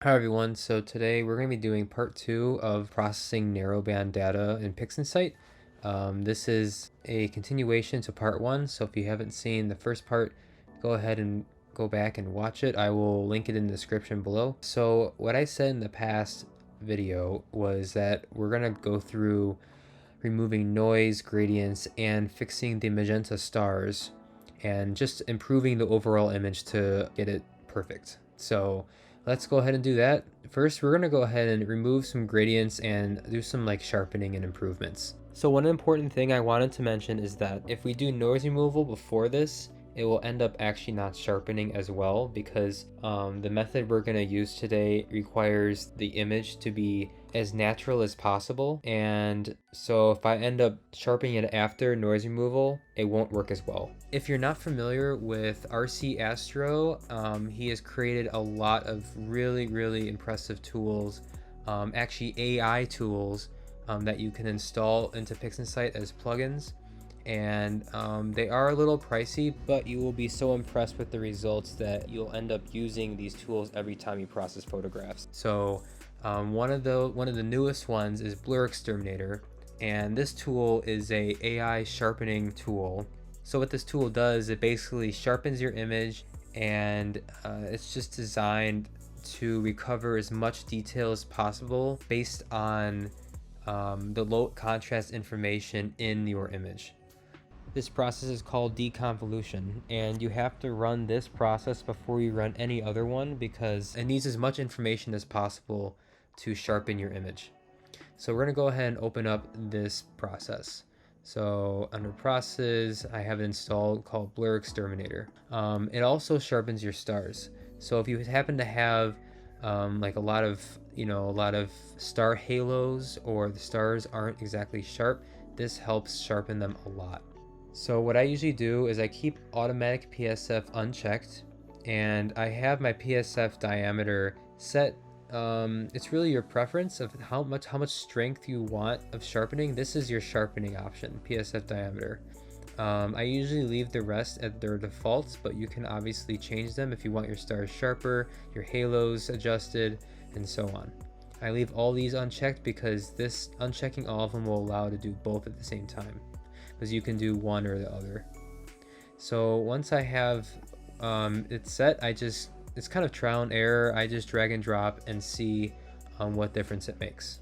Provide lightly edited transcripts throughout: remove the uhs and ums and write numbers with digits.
Hi everyone, so today we're going to be doing part 2 of processing narrowband data in PixInsight. This is a continuation to part 1, so if you haven't seen the first part, go ahead and go back and watch it. I will link it in the description below. So what I said in the past video was that we're going to go through removing noise, gradients, and fixing the magenta stars, and just improving the overall image to get it perfect. So let's go ahead and do that. First, we're gonna go ahead and remove some gradients and do some like sharpening and improvements. So one important thing I wanted to mention is that if we do noise removal before this, it will end up actually not sharpening as well because the method we're going to use today requires the image to be as natural as possible, and so if I end up sharpening it after noise removal, it won't work as well. If you're not familiar with RC Astro, he has created a lot of really impressive tools, actually AI tools that you can install into PixInsight as plugins, and they are a little pricey, but you will be so impressed with the results that you'll end up using these tools every time you process photographs. So one of the newest ones is BlurX, and this tool is a AI sharpening tool. So what this tool does, it basically sharpens your image, and it's just designed to recover as much detail as possible based on the low contrast information in your image. This process is called deconvolution, and you have to run this process before you run any other one because it needs as much information as possible to sharpen your image. So we're going to go ahead and open up this process. So under process, I have it installed called BlurX. It also sharpens your stars. So if you happen to have like a lot of star halos, or the stars aren't exactly sharp, this helps sharpen them a lot. So what I usually do is I keep automatic PSF unchecked, and I have my PSF diameter set. It's really your preference of how much strength you want of sharpening. This is your sharpening option, PSF diameter. I usually leave the rest at their defaults, but you can obviously change them if you want your stars sharper, your halos adjusted, and so on. I leave all these unchecked because this unchecking all of them will allow to do both at the same time, because you can do one or the other. So once I have it set, it's kind of trial and error. I just drag and drop and see what difference it makes.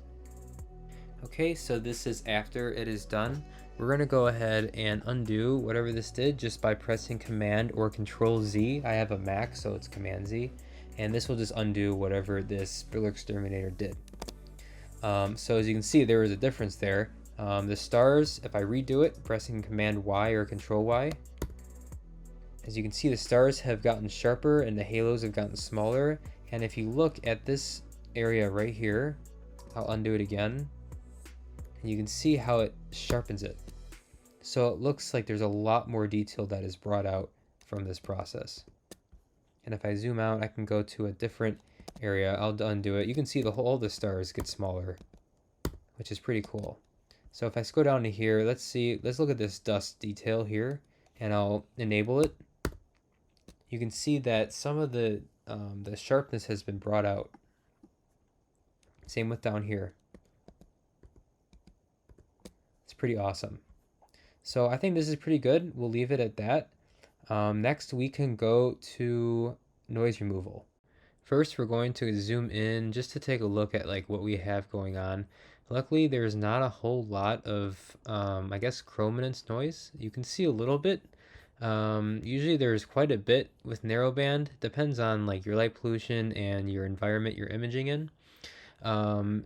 Okay, so this is after it is done. We're going to go ahead and undo whatever this did just by pressing Command or Control Z. I have a Mac, so it's Command Z, and this will just undo whatever this BlurX did. So as you can see, there was a difference there. The stars, if I redo it, pressing Command Y or Control Y, as you can see, the stars have gotten sharper and the halos have gotten smaller. And if you look at this area right here, I'll undo it again, and you can see how it sharpens it. So it looks like there's a lot more detail that is brought out from this process. And if I zoom out, I can go to a different area. I'll undo it. You can see all the stars get smaller, which is pretty cool. So if I go down to here, let's look at this dust detail here, and I'll enable it. You can see that some of the sharpness has been brought out. Same with down here. It's pretty awesome. So I think this is pretty good. We'll leave it at that. Next, we can go to noise removal. First, we're going to zoom in just to take a look at like what we have going on. Luckily, there's not a whole lot of, I guess, chrominance noise. You can see a little bit. Usually there's quite a bit with narrowband. Depends on like your light pollution and your environment you're imaging in.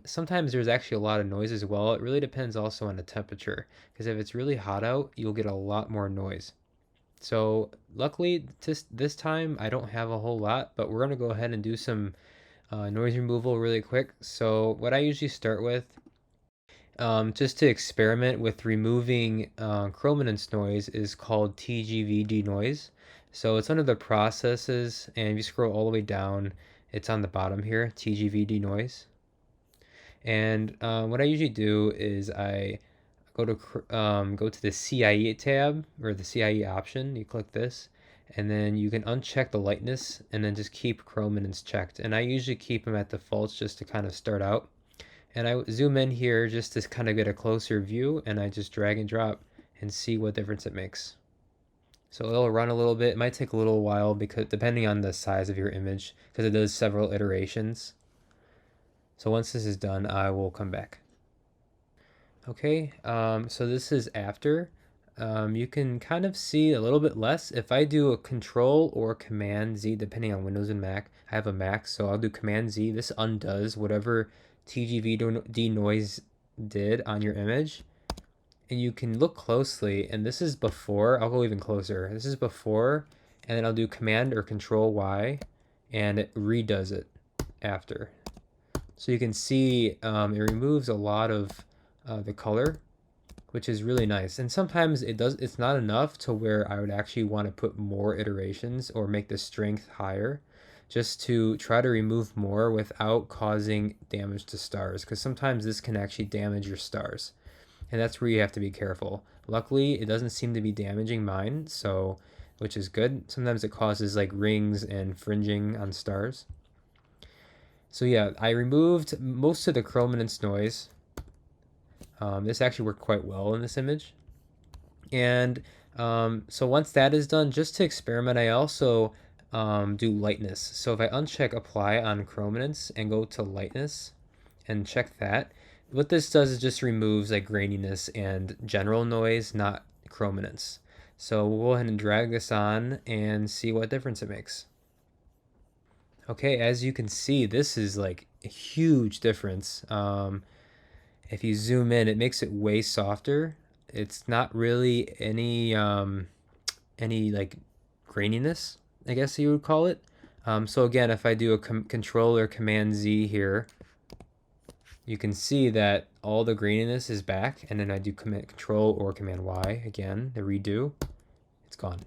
Sometimes there's actually a lot of noise as well. It really depends also on the temperature, because if it's really hot out, you'll get a lot more noise. So luckily this time I don't have a whole lot, but we're going to go ahead and do some noise removal really quick. So what I usually start with, just to experiment with removing chrominance noise, is called TGVDenoise. So it's under the processes, and if you scroll all the way down, it's on the bottom here, TGVDenoise. And what I usually do is I go to the CIE tab, or the CIE option. You click this, and then you can uncheck the lightness and then just keep chrominance checked. And I usually keep them at defaults just to kind of start out. And I zoom in here just to kind of get a closer view, and I just drag and drop and see what difference it makes. So it'll run a little bit. It might take a little while because depending on the size of your image, because it does several iterations. So once this is done, I will come back. Okay, so this is after. You can kind of see a little bit less. If I do a Control or Command Z, depending on Windows and Mac, I have a Mac, so I'll do Command Z. This undoes whatever TGVDenoise did on your image. And you can look closely, and this is before. I'll go even closer. This is before, and then I'll do Command or Control Y, and it redoes it after. So you can see it removes a lot of the color, which is really nice. And sometimes it's not enough to where I would actually want to put more iterations or make the strength higher, just to try to remove more without causing damage to stars, because sometimes this can actually damage your stars, and that's where you have to be careful. Luckily, it doesn't seem to be damaging mine, so which is good. Sometimes it causes like rings and fringing on stars. So yeah, I removed most of the chrominance noise. This actually worked quite well in this image. And so once that is done, just to experiment, I also do lightness. So if I uncheck apply on chrominance and go to lightness and check that, what this does is just removes like graininess and general noise, not chrominance. So we'll go ahead and drag this on and see what difference it makes. Okay, as you can see, this is like a huge difference. If you zoom in, it makes it way softer. It's not really any like graininess, I guess you would call it. So again, if I do a Control or Command Z here, you can see that all the graininess is back, and then I do Control or Command Y again, the redo, it's gone.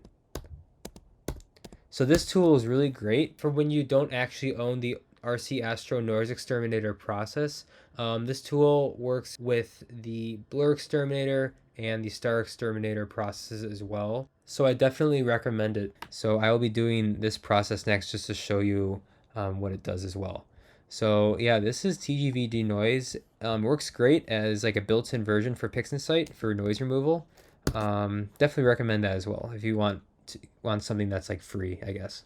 So this tool is really great for when you don't actually own the RC Astro Noise Exterminator process. This tool works with the Blur Exterminator and the Star Exterminator processes as well. So I definitely recommend it. So I will be doing this process next just to show you what it does as well. So yeah, this is TGVDenoise. Works great as like a built-in version for PixInsight for noise removal. Definitely recommend that as well if you want something that's like free, I guess.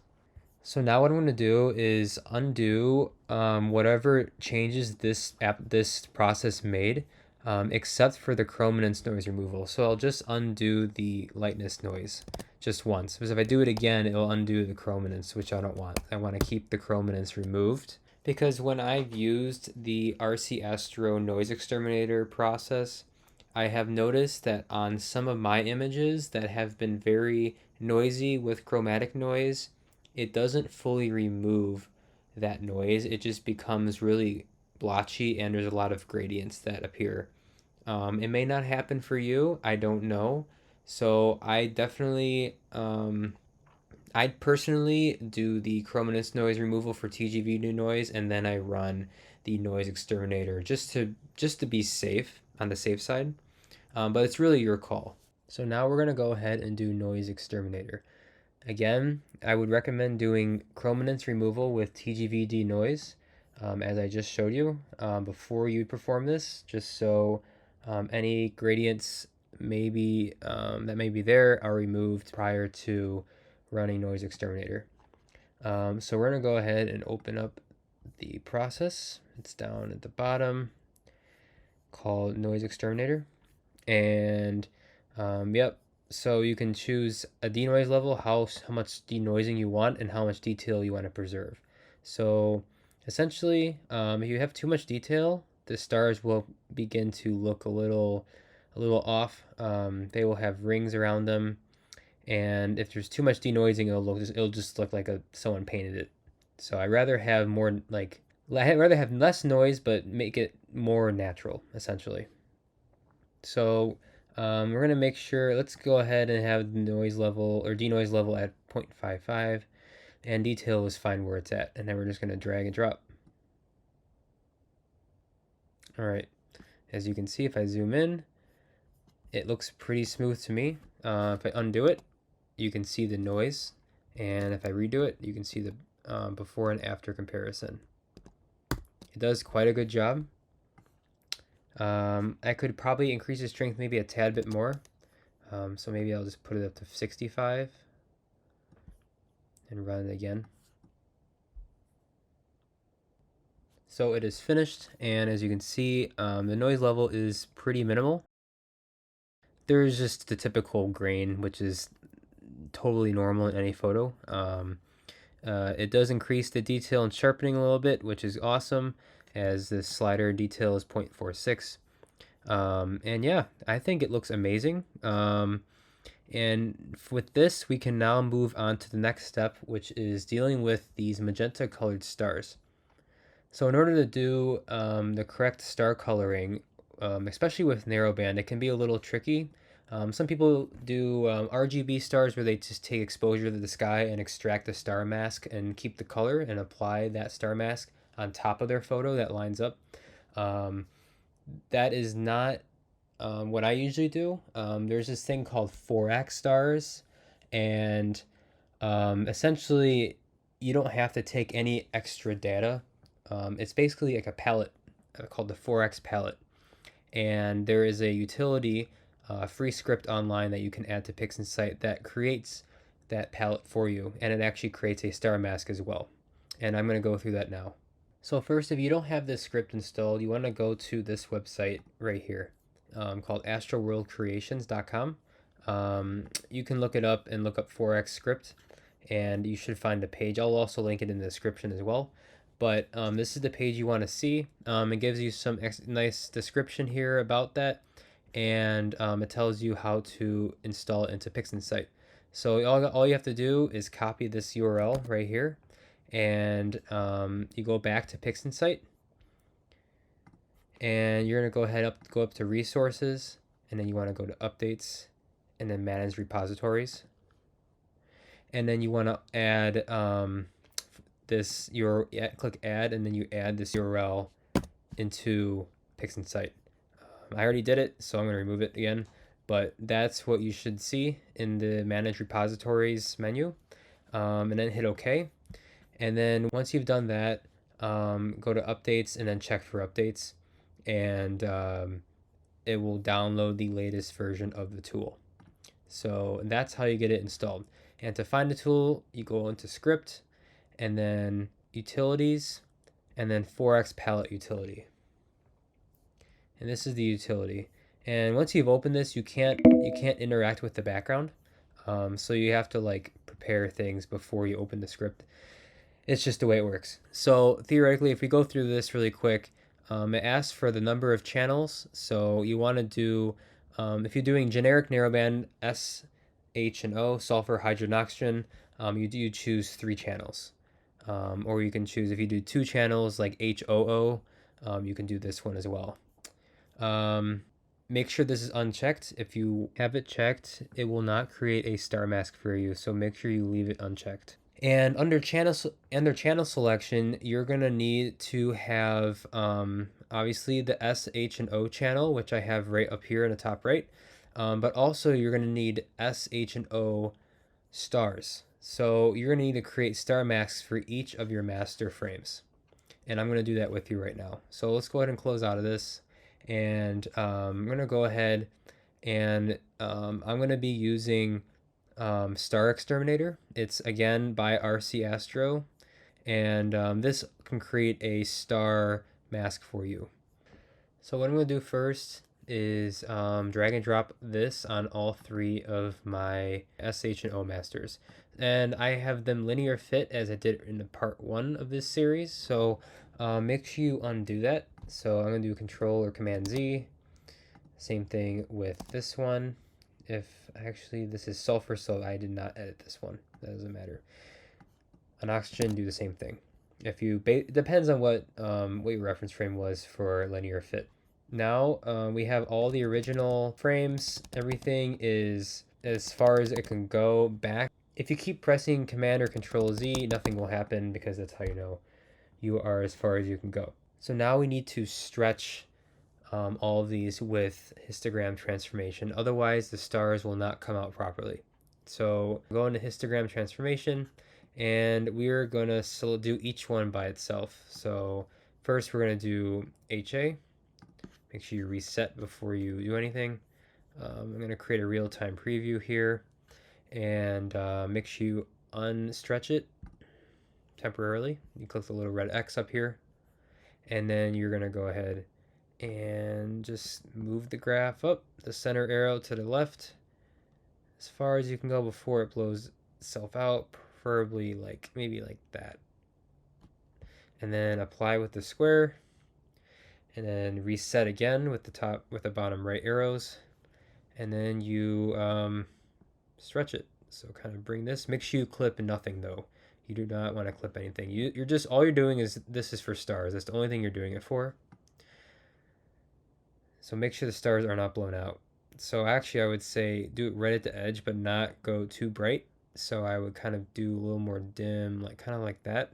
So now what I'm going to do is undo whatever changes this process made, except for the chrominance noise removal. So I'll just undo the lightness noise just once, because if I do it again, it'll undo the chrominance, which I don't want. I want to keep the chrominance removed, because when I've used the RC Astro Noise Exterminator process, I have noticed that on some of my images that have been very noisy with chromatic noise, it doesn't fully remove that noise. It just becomes really blotchy, and there's a lot of gradients that appear. It may not happen for you, I don't know. So I definitely, I personally do the chrominance noise removal for TGVDenoise, and then I run the noise exterminator just to be safe, on the safe side. But it's really your call. So now we're going to go ahead and do noise exterminator. Again, I would recommend doing chrominance removal with TGVDenoise, as I just showed you before you perform this, just so any gradients maybe that may be there are removed prior to running noise exterminator. So we're going to go ahead and open up the process. It's down at the bottom, called noise exterminator. And yep, so you can choose a denoise level, how much denoising you want and how much detail you want to preserve. So essentially, if you have too much detail, the stars will begin to look a little off. They will have rings around them, and if there's too much denoising, it'll just look like someone painted it. So I'd rather have more I'd rather have less noise but make it more natural, essentially. So we're going to make sure, let's go ahead and have the noise level or denoise level at 0.55, and detail is fine where it's at. And then we're just going to drag and drop. All right, as you can see, if I zoom in, it looks pretty smooth to me. If I undo it, you can see the noise. And if I redo it, you can see the before and after comparison. It does quite a good job. I could probably increase the strength maybe a tad bit more. So maybe I'll just put it up to 65 and run it again. So it is finished, and as you can see, the noise level is pretty minimal. There's just the typical grain, which is totally normal in any photo. It does increase the detail and sharpening a little bit, which is awesome, as the slider detail is 0.46. And yeah, I think it looks amazing. And with this, we can now move on to the next step, which is dealing with these magenta colored stars. So in order to do the correct star coloring, especially with narrowband, it can be a little tricky. Some people do RGB stars where they just take exposure to the sky and extract the star mask and keep the color and apply that star mask on top of their photo that lines up. That is not what I usually do. There's this thing called Forax stars, and essentially you don't have to take any extra data. It's basically like a palette called the Forax palette, and there is a utility, free script online that you can add to PixInsight that creates that palette for you, and it actually creates a star mask as well. And I'm going to go through that now. So first, if you don't have this script installed, you want to go to this website right here, called astroworldcreations.com. You can look it up and look up Forax script, and you should find the page. I'll also link it in the description as well. But this is the page you want to see. It gives you some nice description here about that, and it tells you how to install it into PixInsight. So all you have to do is copy this URL right here, and you go back to PixInsight, and you're gonna go up to resources, and then you want to go to updates, and then manage repositories, and then you want to add this click add, and then you add this URL into PixInsight. I already did it, so I'm going to remove it again, but that's what you should see in the manage repositories menu, and then hit OK. And then once you've done that, go to updates and then check for updates, and it will download the latest version of the tool. So that's how you get it installed. And to find the tool, you go into script, and then utilities, and then Forax palette utility. And this is the utility. And once you've opened this, you can't interact with the background. So you have to like prepare things before you open the script. It's just the way it works. So theoretically, if we go through this really quick, it asks for the number of channels. So you want to do, if you're doing generic narrowband S, H, and O, sulfur, hydrogen, oxygen, you choose 3 channels. Or you can choose, if you do 2 channels like HOO, you can do this one as well. Make sure this is unchecked. If you have it checked, it will not create a star mask for you, so make sure you leave it unchecked. And under channel selection, you're gonna need to have obviously the S, H, and O channel, which I have right up here in the top right. But also you're gonna need S, H, and O stars. So you're gonna need to create star masks for each of your master frames. And I'm gonna do that with you right now. So let's go ahead and close out of this. And I'm gonna go ahead and I'm gonna be using Star Exterminator. It's again by RC Astro, and this can create a star mask for you. So what I'm going to do first is drag and drop this on all 3 of my SH and O masters, and I have them linear fit as I did in the part 1 of this series. So make sure you undo that. So I'm going to do Control or Command Z. Same thing with this one. If actually this is sulfur, so I did not edit this one. That doesn't matter. On oxygen, do the same thing. If you depends on what your reference frame was for linear fit. Now we have all the original frames. Everything is as far as it can go back. If you keep pressing Command or Control Z, nothing will happen, because that's how you know you are as far as you can go. So now we need to stretch all of these with histogram transformation. Otherwise, the stars will not come out properly. So go into histogram transformation, and we're going to do each one by itself. So first we're going to do HA. Make sure you reset before you do anything. I'm going to create a real-time preview here, and make sure you unstretch it temporarily. You click the little red X up here, and then you're going to go ahead and just move the graph up, the center arrow to the left, as far as you can go before it blows itself out, preferably like maybe like that. And then apply with the square, and then reset again with the bottom right arrows, and then you stretch it. So kind of bring this. Make sure you clip nothing though. You do not want to clip anything. You're just, all you're doing is, this is for stars. That's the only thing you're doing it for. So make sure the stars are not blown out. So actually I would say do it right at the edge, but not go too bright. So I would kind of do a little more dim, like kind of like that.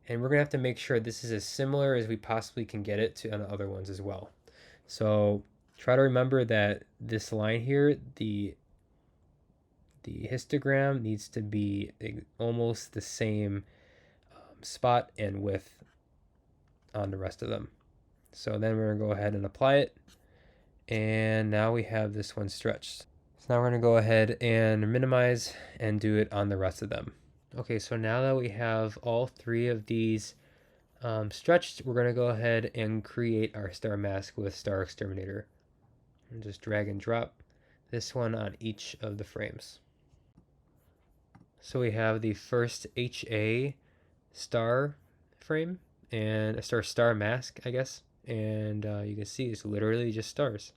And we're gonna have to make sure this is as similar as we possibly can get it to on the other ones as well. So try to remember that this line here, the histogram needs to be almost the same spot and width on the rest of them. So then we're gonna go ahead and apply it. And now we have this one stretched. So now we're gonna go ahead and minimize and do it on the rest of them. Okay, so now that we have all three of these stretched, we're gonna go ahead and create our star mask with Star Exterminator. And just drag and drop this one on each of the frames. So we have the first HA star frame and a star mask, I guess. And you can see it's literally just stars.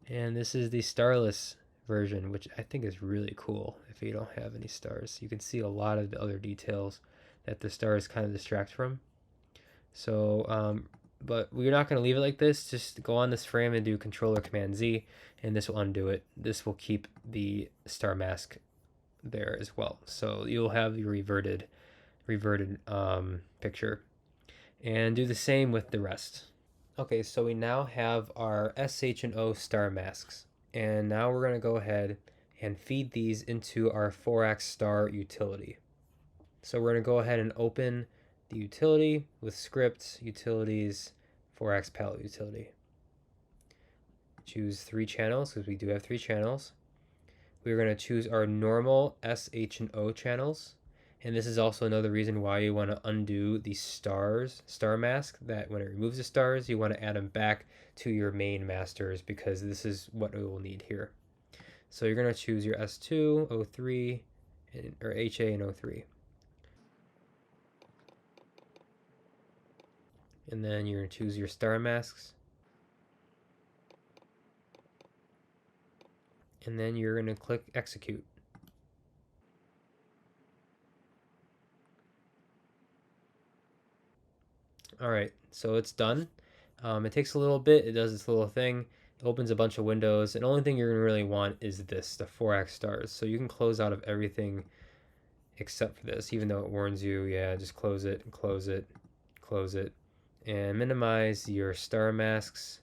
And this is the starless version, which I think is really cool if you don't have any stars. You can see a lot of the other details that the stars kind of distract from. So, but we're not going to leave it like this. Just go on this frame and do Control Command Z, and this will undo it. This will keep the star mask there as well. So you'll have the reverted picture. And do the same with the rest. Okay, so we now have our SH and O star masks. And now we're going to go ahead and feed these into our Forax star utility. So we're going to go ahead and open the utility with script, utilities, Forax palette utility. Choose 3 channels because we do have 3 channels. We're going to choose our normal SH and O channels. And this is also another reason why you want to undo the star mask, that when it removes the stars, you want to add them back to your main masters, because this is what we will need here. So you're going to choose your S2, O3, or HA and O3. And then you're going to choose your star masks. And then you're going to click execute. All right, so it's done. It takes a little bit. It does this little thing. It opens a bunch of windows. And the only thing you're going to really want is this, the Forax stars. So you can close out of everything except for this, even though it warns you. Yeah, just close it and close it, close it. And minimize your star masks.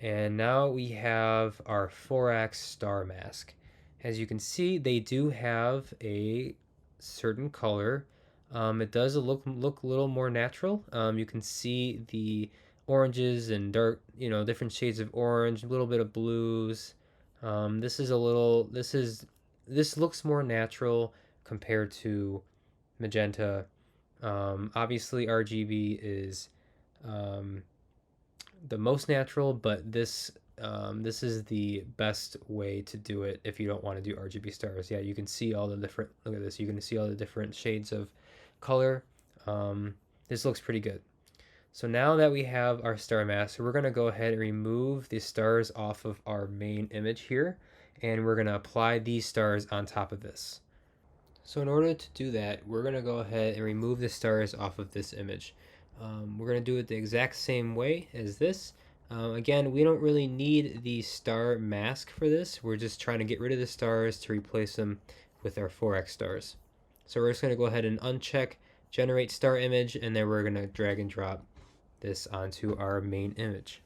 And now we have our Forax star mask. As you can see, they do have a certain color. It does look a little more natural. You can see the oranges and dark, different shades of orange, a little bit of blues. This looks more natural compared to magenta. Obviously RGB is the most natural, but this is the best way to do it if you don't want to do RGB stars. Yeah, you can see all the different, look at this, you can see all the different shades of color. This looks pretty good. So now that we have our star mask, we're going to go ahead and remove the stars off of our main image here, and we're going to apply these stars on top of this. So in order to do that, we're going to go ahead and remove the stars off of this image. We're going to do it the exact same way as this. Again, we don't really need the star mask for this. We're just trying to get rid of the stars to replace them with our Forax stars. So we're just going to go ahead and uncheck generate star image, and then we're going to drag and drop this onto our main image.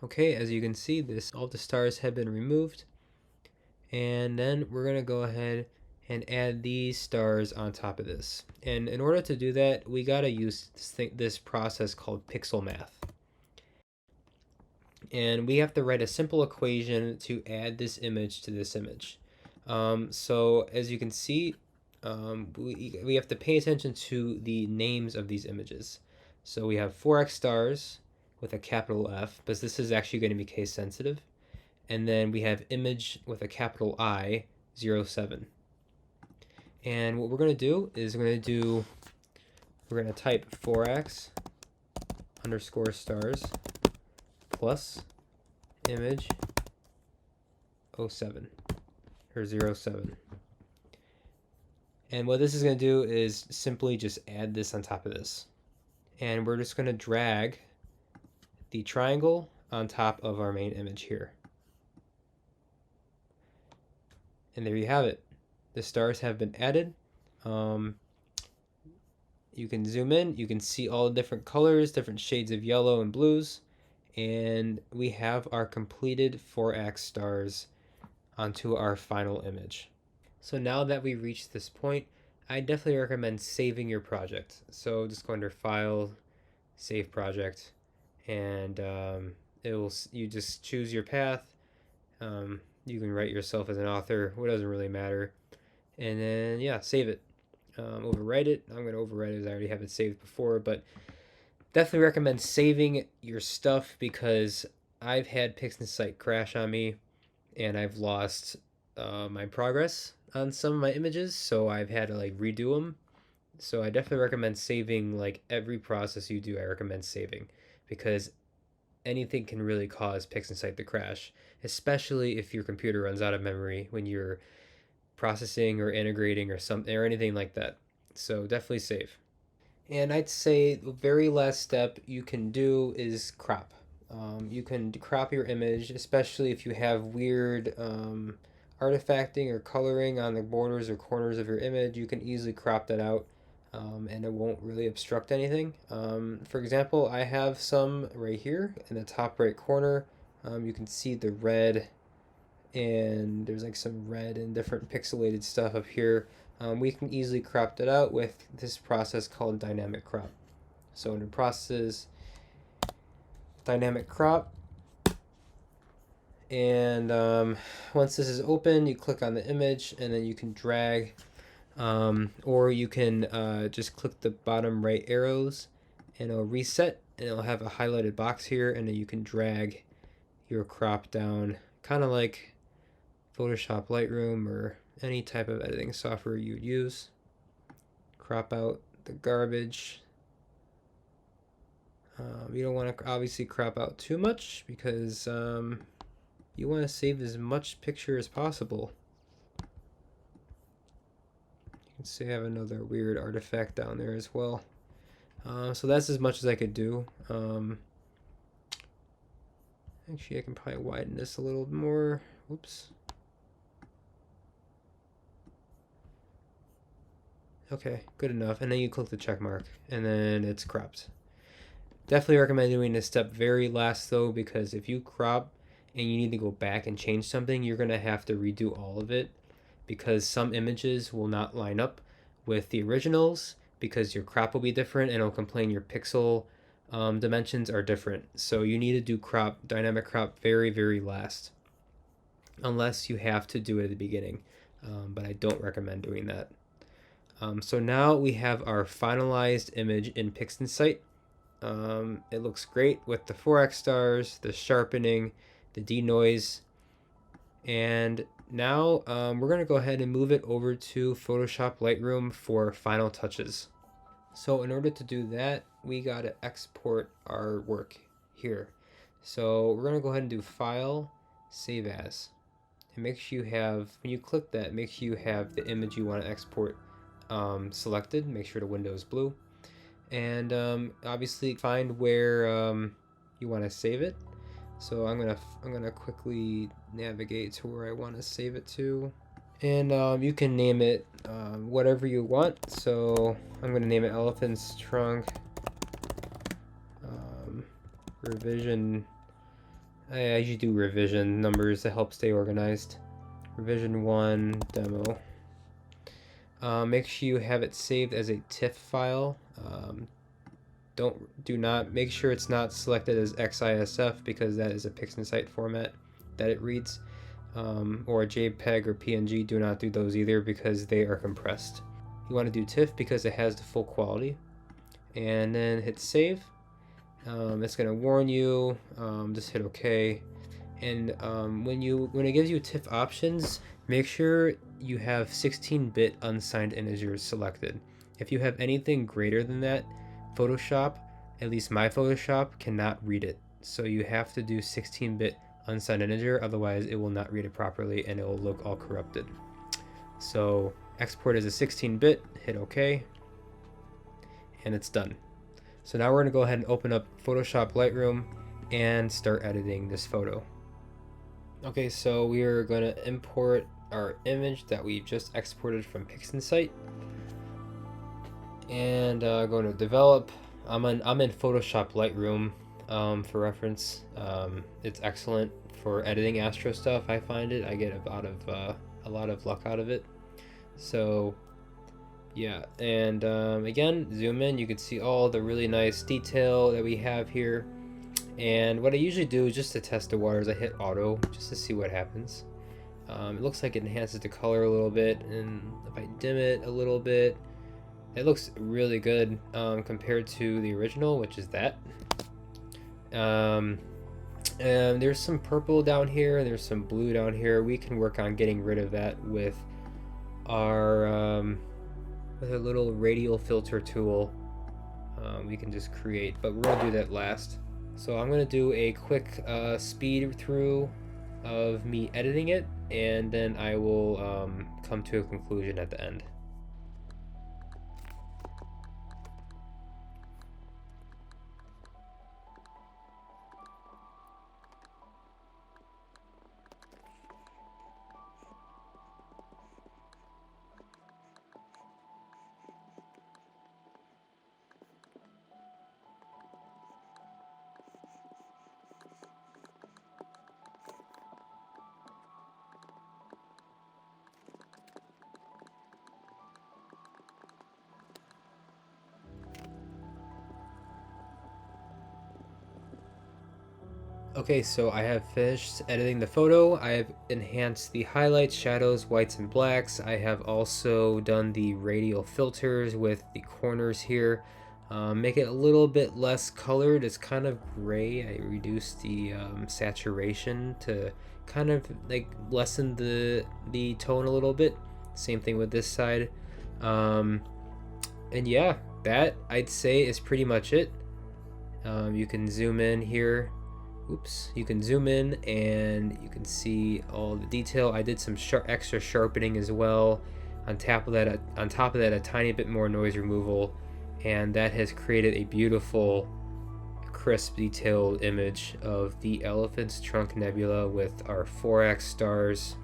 Okay, as you can see, all the stars have been removed. And then we're gonna go ahead and add these stars on top of this. And in order to do that, we gotta use this process called PixelMath. And we have to write a simple equation to add this image to this image. So as you can see, we have to pay attention to the names of these images. So we have Forax stars with a capital F, but this is actually going to be case sensitive. And then we have image with a capital I, 07. And what we're going to do is we're going to type Forax underscore stars plus image 07 or 07. And what this is going to do is simply just add this on top of this. And we're just going to drag the triangle on top of our main image here. And there you have it. The stars have been added. You can zoom in, you can see all the different colors, different shades of yellow and blues, and we have our completed Forax stars onto our final image. So now that we reached this point, I definitely recommend saving your project. So just go under File, Save Project, and you just choose your path. You can write yourself as an author, it doesn't really matter. And then, yeah, save it. Overwrite it. I'm going to overwrite it as I already have it saved before, but definitely recommend saving your stuff because I've had PixInsight crash on me and I've lost my progress on some of my images, so I've had to like redo them. So I definitely recommend saving. Like every process you do, I recommend saving because anything can really cause PixInsight to crash, especially if your computer runs out of memory when you're processing or integrating or something or anything like that. So definitely save. And I'd say the very last step you can do is crop. You can crop your image, especially if you have weird artifacting or coloring on the borders or corners of your image. You can easily crop that out, and it won't really obstruct anything. For example, I have some right here in the top right corner. You can see the red, and there's like some red and different pixelated stuff up here. We can easily crop that out with this process called dynamic crop. So under processes, dynamic crop, and once this is open, you click on the image and then you can drag, or you can just click the bottom right arrows and it'll reset and it'll have a highlighted box here, and then you can drag your crop down, kind of like Photoshop, Lightroom, or any type of editing software you'd use. Crop out the garbage. You don't want to obviously crop out too much because you want to save as much picture as possible. You can see I have another weird artifact down there as well. So that's as much as I could do. Actually, I can probably widen this a little more. Whoops. Okay, good enough. And then you click the check mark and then it's cropped. Definitely recommend doing this step very last though, because if you crop and you need to go back and change something, you're going to have to redo all of it because some images will not line up with the originals because your crop will be different and it'll complain your pixel dimensions are different. So you need to do dynamic crop very, very last unless you have to do it at the beginning. But I don't recommend doing that. So now we have our finalized image in PixInsight. It looks great with the Forax stars, the sharpening, the denoise, and now we're going to go ahead and move it over to Photoshop Lightroom for final touches. So in order to do that, we got to export our work here. So we're going to go ahead and do File, Save As. And make sure you have, when you click that, make sure you have the image you want to export selected. Make sure the window is blue. And obviously find where you want to save it. So I'm gonna quickly navigate to where I want to save it to, and you can name it whatever you want. So I'm gonna name it Elephant's Trunk Revision I usually do revision numbers to help stay organized. Revision 1 demo. Make sure you have it saved as a TIFF file. Do not make sure it's not selected as XISF, because that is a PixInsight format that it reads, or a JPEG or PNG. Do not do those either because they are compressed. You want to do TIFF because it has the full quality, and then hit save. It's going to warn you. Just hit OK. And when it gives you TIFF options, make sure you have 16-bit unsigned integers selected. If you have anything greater than that, Photoshop, at least my Photoshop, cannot read it. So you have to do 16-bit unsigned integer, otherwise it will not read it properly and it will look all corrupted. So export as a 16-bit, hit OK, and it's done. So now we're going to go ahead and open up Photoshop Lightroom and start editing this photo. Okay, so we are going to import our image that we've just exported from PixInsight, and going to develop. I'm in Photoshop Lightroom for reference. It's excellent for editing Astro stuff. I find it. I get a lot of luck out of it. So yeah, and again, zoom in. You can see all the really nice detail that we have here. And what I usually do is, just to test the waters, I hit auto just to see what happens. It looks like it enhances the color a little bit, and if I dim it a little bit, it looks really good compared to the original, which is that. And there's some purple down here, there's some blue down here. We can work on getting rid of that with our little radial filter tool. We can just create, but we're gonna do that last. So I'm gonna do a quick speed through of me editing it, and then I will come to a conclusion at the end. Okay, so I have finished editing the photo. I have enhanced the highlights, shadows, whites, and blacks. I have also done the radial filters with the corners here. Make it a little bit less colored. It's kind of gray. I reduced the saturation to kind of like lessen the tone a little bit. Same thing with this side. And yeah, that I'd say is pretty much it. You can zoom in here. Oops, you can zoom in and you can see all the detail. I did some extra sharpening as well. On top of that, a tiny bit more noise removal, and that has created a beautiful, crisp, detailed image of the Elephant's Trunk Nebula with our Forax stars.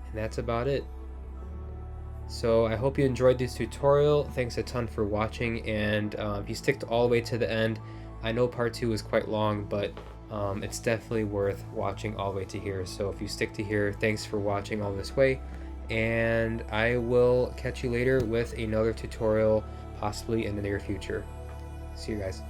And that's about it. So I hope you enjoyed this tutorial. Thanks a ton for watching, and if you stick all the way to the end, I know part 2 is quite long, but it's definitely worth watching all the way to here. So if you stick to here, thanks for watching all this way, and I will catch you later with another tutorial, possibly in the near future. See you guys.